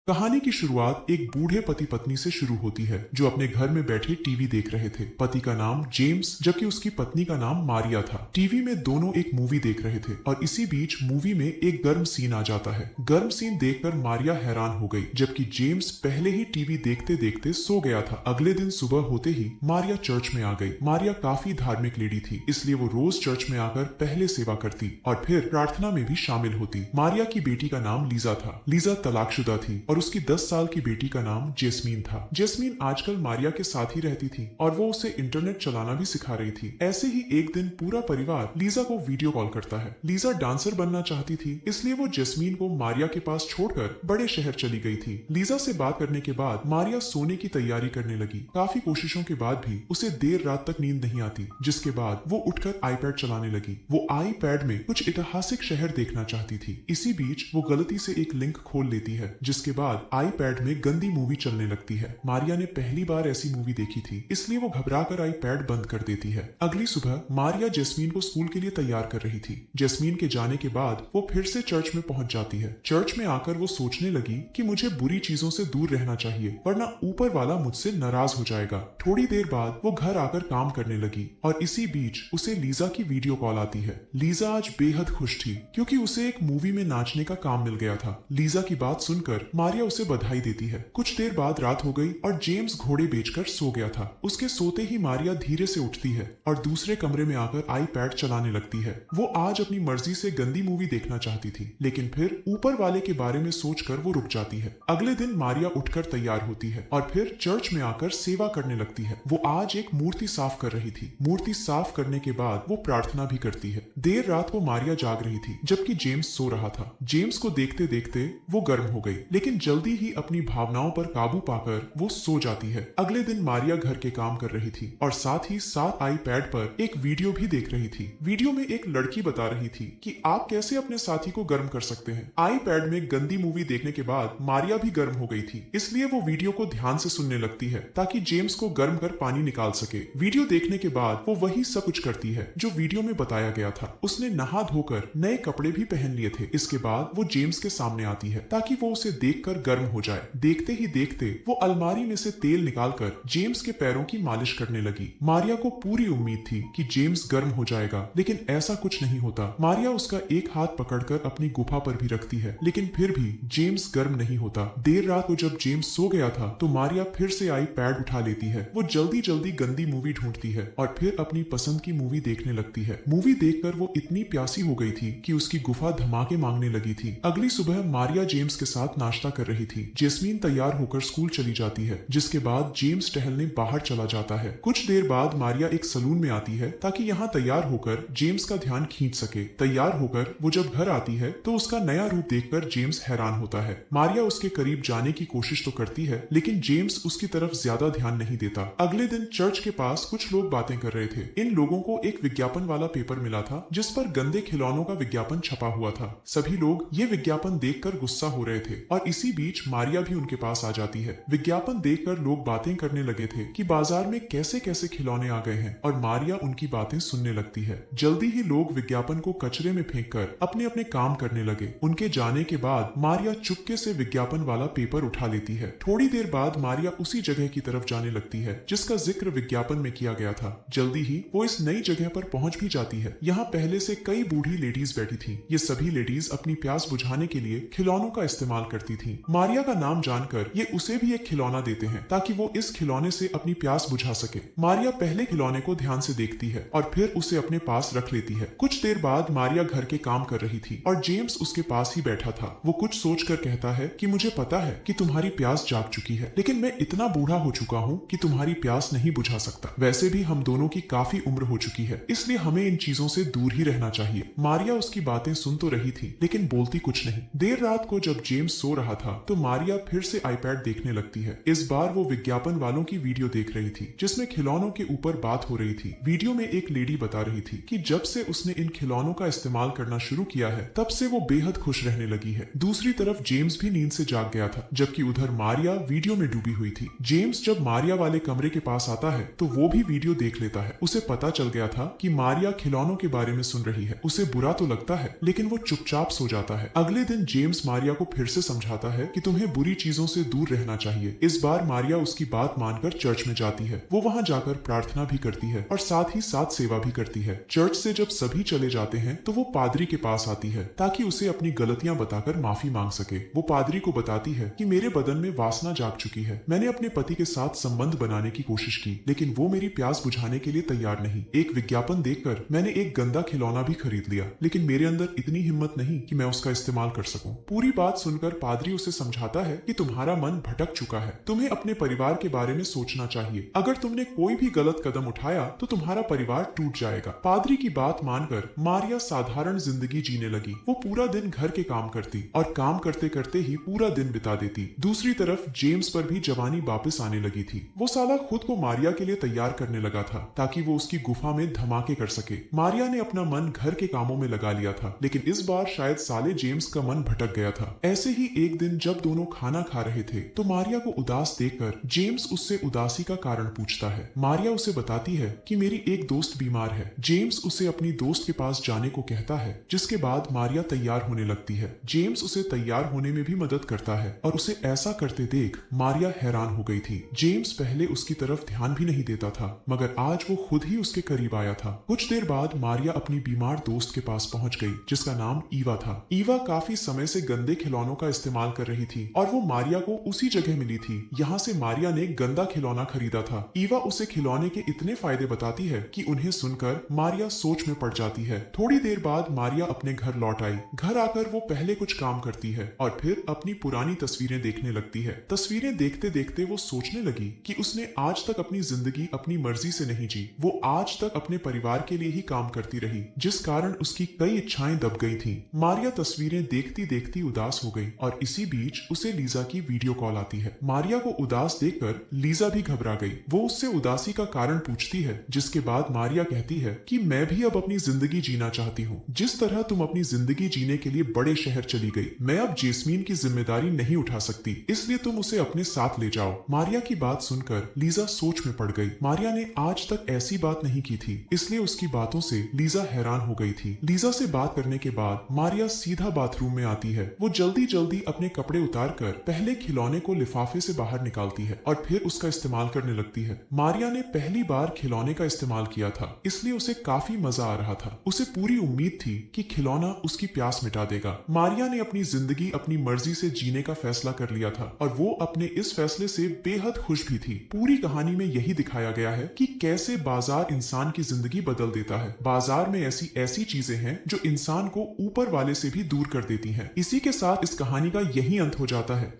कहानी की शुरुआत एक बूढ़े पति पत्नी से शुरू होती है जो अपने घर में बैठे टीवी देख रहे थे। पति का नाम जेम्स जबकि उसकी पत्नी का नाम मारिया था। टीवी में दोनों एक मूवी देख रहे थे और इसी बीच मूवी में एक गर्म सीन आ जाता है। गर्म सीन देखकर मारिया हैरान हो गई जबकि जेम्स पहले ही टीवी देखते देखते सो गया था। अगले दिन सुबह होते ही मारिया चर्च में आ गई। मारिया काफी धार्मिक लेडी थी, इसलिए वो रोज चर्च में आकर पहले सेवा करती और फिर प्रार्थना में भी शामिल होती। मारिया की बेटी का नाम लीजा था। लीजा तलाकशुदा थी और उसकी 10 साल की बेटी का नाम जेस्मीन था। जेस्मीन आजकल मारिया के साथ ही रहती थी और वो उसे इंटरनेट चलाना भी सिखा रही थी। ऐसे ही एक दिन पूरा परिवार लीजा को वीडियो कॉल करता है। लीजा डांसर बनना चाहती थी, इसलिए वो जेस्मीन को मारिया के पास छोड़कर बड़े शहर चली गई थी। लीजा से बात करने के बाद मारिया सोने की तैयारी करने लगी। काफी कोशिशों के बाद भी उसे देर रात तक नींद नहीं आती, जिसके बाद वो उठकर आईपैड चलाने लगी। वो आईपैड में कुछ ऐतिहासिक शहर देखना चाहती थी। इसी बीच वो गलती से एक लिंक खोल लेती है, जिसके बाद आईपैड में गंदी मूवी चलने लगती है। मारिया ने पहली बार ऐसी मूवी देखी थी, इसलिए वो घबराकर आईपैड बंद कर देती है। अगली सुबह मारिया जेस्मीन को स्कूल के लिए तैयार कर रही थी। जेस्मीन के जाने के बाद वो फिर से चर्च में पहुंच जाती है। चर्च में आकर वो सोचने लगी कि मुझे बुरी चीजों से दूर रहना चाहिए, वरना ऊपर वाला मुझसे नाराज हो जाएगा। थोड़ी देर बाद वो घर आकर काम करने लगी और इसी बीच उसे लीजा की वीडियो कॉल आती है। लीजा आज बेहद खुश थी क्योंकि उसे एक मूवी में नाचने का काम मिल गया था। लीजा की बात सुनकर मारिया उसे बधाई देती है। कुछ देर बाद रात हो गई और जेम्स घोड़े बेचकर सो गया था। उसके सोते ही मारिया धीरे से उठती है और दूसरे कमरे में आकर आईपैड चलाने लगती है। वो आज अपनी मर्जी से गंदी मूवी देखना चाहती थी, लेकिन फिर ऊपर वाले के बारे में सोचकर वो रुक जाती है। अगले दिन मारिया उठकर तैयार होती है और फिर चर्च में आकर सेवा करने लगती है। वो आज एक मूर्ति साफ कर रही थी। मूर्ति साफ करने के बाद वो प्रार्थना भी करती है। देर रात को मारिया जाग रही थी जबकि जेम्स सो रहा था। जेम्स को देखते देखते वो गर्म हो गई, लेकिन जल्दी ही अपनी भावनाओं पर काबू पाकर वो सो जाती है। अगले दिन मारिया घर के काम कर रही थी और साथ ही साथ आईपैड पर एक वीडियो भी देख रही थी। वीडियो में एक लड़की बता रही थी कि आप कैसे अपने साथी को गर्म कर सकते हैं। आईपैड में गंदी मूवी देखने के बाद मारिया भी गर्म हो गई थी, इसलिए वो वीडियो को ध्यान से सुनने लगती है ताकि जेम्स को गर्म कर पानी निकाल सके। वीडियो देखने के बाद वो वही सब कुछ करती है जो वीडियो में बताया गया था। उसने नहा धोकर नए कपड़े भी पहन लिए थे। इसके बाद वो जेम्स के सामने आती है ताकि वो उसे देखकर गर्म हो जाए। देखते ही देखते वो अलमारी में से तेल निकालकर जेम्स के पैरों की मालिश करने लगी। मारिया को पूरी उम्मीद थी कि जेम्स गर्म हो जाएगा, लेकिन ऐसा कुछ नहीं होता। मारिया उसका एक हाथ पकड़कर अपनी गुफा पर भी रखती है, लेकिन फिर भी जेम्स गर्म नहीं होता। देर रात को जब जेम्स सो गया था तो मारिया फिर से आईपैड उठा लेती है। वो जल्दी जल्दी गंदी मूवी ढूंढती है और फिर अपनी पसंद की मूवी देखने लगती है। मूवी देखकर वो इतनी प्यासी हो गई थी कि उसकी गुफा धमाके मांगने लगी थी। अगली सुबह मारिया जेम्स के साथ नाश्ता कर रही थी। जेस्मीन तैयार होकर स्कूल चली जाती है, जिसके बाद जेम्स टहलने बाहर चला जाता है। कुछ देर बाद मारिया एक सलून में आती है ताकि यहाँ तैयार होकर जेम्स का ध्यान खींच सके। तैयार होकर वो जब घर आती है तो उसका नया रूप देखकर जेम्स हैरान होता है। मारिया उसके करीब जाने की कोशिश तो करती है, लेकिन जेम्स उसकी तरफ ज्यादा ध्यान नहीं देता। अगले दिन चर्च के पास कुछ लोग बातें कर रहे थे। इन लोगों को एक विज्ञापन वाला पेपर मिला था जिस पर गंदे खिलौनों का विज्ञापन छपा हुआ था। सभी लोग ये विज्ञापन देखकर गुस्सा हो रहे थे और इसी बीच मारिया भी उनके पास आ जाती है। विज्ञापन देखकर लोग बातें करने लगे थे कि बाजार में कैसे कैसे खिलौने आ गए हैं और मारिया उनकी बातें सुनने लगती है। जल्दी ही लोग विज्ञापन को कचरे में फेंककर अपने अपने काम करने लगे। उनके जाने के बाद मारिया चुपके से विज्ञापन वाला पेपर उठा लेती है। थोड़ी देर बाद मारिया उसी जगह की तरफ जाने लगती है जिसका जिक्र विज्ञापन में किया गया था। जल्दी ही वो इस नई जगह पर पहुंच भी जाती है। यहाँ पहले से कई बूढ़ी लेडीज बैठी थी। ये सभी लेडीज अपनी प्यास बुझाने के लिए खिलौनों का इस्तेमाल करती थी। मारिया का नाम जानकर ये उसे भी एक खिलौना देते हैं ताकि वो इस खिलौने से अपनी प्यास बुझा सके। मारिया पहले खिलौने को ध्यान से देखती है और फिर उसे अपने पास रख लेती है। कुछ देर बाद मारिया घर के काम कर रही थी और जेम्स उसके पास ही बैठा था। वो कुछ सोचकर कहता है कि मुझे पता है कि तुम्हारी प्यास जाग चुकी है, लेकिन मैं इतना बूढ़ा हो चुका हूँ कि तुम्हारी प्यास नहीं बुझा सकता। वैसे भी हम दोनों की काफी उम्र हो चुकी है, इसलिए हमें इन चीजों से दूर ही रहना चाहिए। मारिया उसकी बातें सुन तो रही थी, लेकिन बोलती कुछ नहीं। देर रात को जब जेम्स सो रहा था तो मारिया फिर से आईपैड देखने लगती है। इस बार वो विज्ञापन वालों की वीडियो देख रही थी जिसमें खिलौनों के ऊपर बात हो रही थी। वीडियो में एक लेडी बता रही थी कि जब से उसने इन खिलौनों का इस्तेमाल करना शुरू किया है तब से वो बेहद खुश रहने लगी है। दूसरी तरफ जेम्स भी नींद से जाग गया था, जबकि उधर मारिया वीडियो में डूबी हुई थी। जेम्स जब मारिया वाले कमरे के पास आता है तो वो भी वीडियो देख लेता है। उसे पता चल गया था कि मारिया खिलौनों के बारे में सुन रही है। उसे बुरा तो लगता है, लेकिन वो चुपचाप सो जाता है। अगले दिन जेम्स मारिया को फिर से समझाता है कि तुम्हें बुरी चीजों से दूर रहना चाहिए। इस बार मारिया उसकी बात मानकर चर्च में जाती है। वो वहां जाकर प्रार्थना भी करती है और साथ ही साथ सेवा भी करती है। चर्च से जब सभी चले जाते हैं तो वो पादरी के पास आती है ताकि उसे अपनी गलतियां बताकर माफी मांग सके। वो पादरी को बताती है कि मेरे बदन में वासना जाग चुकी है। मैंने अपने पति के साथ संबंध बनाने की कोशिश की, लेकिन वो मेरी प्यास बुझाने के लिए तैयार नहीं। एक विज्ञापन देखकर मैंने एक गंदा खिलौना भी खरीद लिया, लेकिन मेरे अंदर इतनी हिम्मत नहीं कि मैं उसका इस्तेमाल कर सकूं। पूरी बात सुनकर पादरी उसे समझाता है कि तुम्हारा मन भटक चुका है, तुम्हें अपने परिवार के बारे में सोचना चाहिए। अगर तुमने कोई भी गलत कदम उठाया तो तुम्हारा परिवार टूट जाएगा। पादरी की बात मानकर मारिया साधारण जिंदगी जीने लगी। वो पूरा दिन घर के काम करती और काम करते करते ही पूरा दिन बिता देती। दूसरी तरफ जेम्स पर भी जवानी वापस आने लगी थी। वो साला खुद को मारिया के लिए तैयार करने लगा था ताकि वो उसकी गुफा में धमाके कर सके। मारिया ने अपना मन घर के कामों में लगा लिया था, लेकिन इस बार शायद साले जेम्स का मन भटक गया था। ऐसे ही एक दिन जब दोनों खाना खा रहे थे तो मारिया को उदास देखकर जेम्स उससे उदासी का कारण पूछता है। मारिया उसे बताती है कि मेरी एक दोस्त बीमार है। जेम्स उसे अपनी दोस्त के पास जाने को कहता है, जिसके बाद मारिया तैयार होने लगती है। जेम्स उसे तैयार होने में भी मदद करता है और उसे ऐसा करते देख मारिया हैरान हो गई थी। जेम्स पहले उसकी तरफ ध्यान भी नहीं देता था, मगर आज वो खुद ही उसके करीब आया था। कुछ देर बाद मारिया अपनी बीमार दोस्त के पास पहुंच गई, जिसका नाम ईवा था। ईवा काफी समय से गंदे खिलौनों का इस्तेमाल कर रही थी और वो मारिया को उसी जगह मिली थी यहाँ से मारिया ने गंदा खिलौना खरीदा था। ईवा उसे खिलौने के इतने फायदे बताती है कि उन्हें सुनकर मारिया सोच में पड़ जाती है। थोड़ी देर बाद मारिया अपने घर लौट आई। घर आकर वो पहले कुछ काम करती है और फिर अपनी पुरानी तस्वीरें देखने लगती है। तस्वीरें देखते देखते वो सोचने लगी कि उसने आज तक अपनी जिंदगी अपनी मर्जी से नहीं जी। वो आज तक अपने परिवार के लिए ही काम करती रही, जिस कारण उसकी कई इच्छाएं दब गई थीं। मारिया तस्वीरें देखती देखती उदास हो गई और इसी बीच उसे लीजा की वीडियो कॉल आती है। मारिया को उदास देखकर लीजा भी घबरा गई। वो उससे उदासी का कारण पूछती है, जिसके बाद मारिया कहती है कि मैं भी अब अपनी जिंदगी जीना चाहती हूँ। जिस तरह तुम अपनी जिंदगी जीने के लिए बड़े शहर चली गई, मैं अब जेस्मीन की जिम्मेदारी नहीं उठा सकती, इसलिए तुम उसे अपने साथ ले जाओ। मारिया की बात सुनकर लीजा सोच में पड़ गई। मारिया ने आज तक ऐसी बात नहीं की थी, इसलिए उसकी बातों से लीजा हैरान हो गई थी। लीजा से बात करने के बाद मारिया सीधा बाथरूम में आती है। वो जल्दी जल्दी अपने कपड़े उतार कर पहले खिलौने को लिफाफे से बाहर निकालती है और फिर उसका इस्तेमाल करने लगती है। मारिया ने पहली बार खिलौने का इस्तेमाल किया था, इसलिए उसे काफी मजा आ रहा था। उसे पूरी उम्मीद थी कि खिलौना उसकी प्यास मिटा देगा। मारिया ने अपनी जिंदगी अपनी मर्जी से जीने का फैसला कर लिया था और वो अपने इस फैसले से बेहद खुश भी थी। पूरी कहानी में यही दिखाया गया है कि कैसे बाजार इंसान की जिंदगी बदल देता है। बाजार में ऐसी ऐसी चीजें हैं जो इंसान को ऊपर वाले से भी दूर कर देती हैं। इसी के साथ इस कहानी का यही अंत हो जाता है।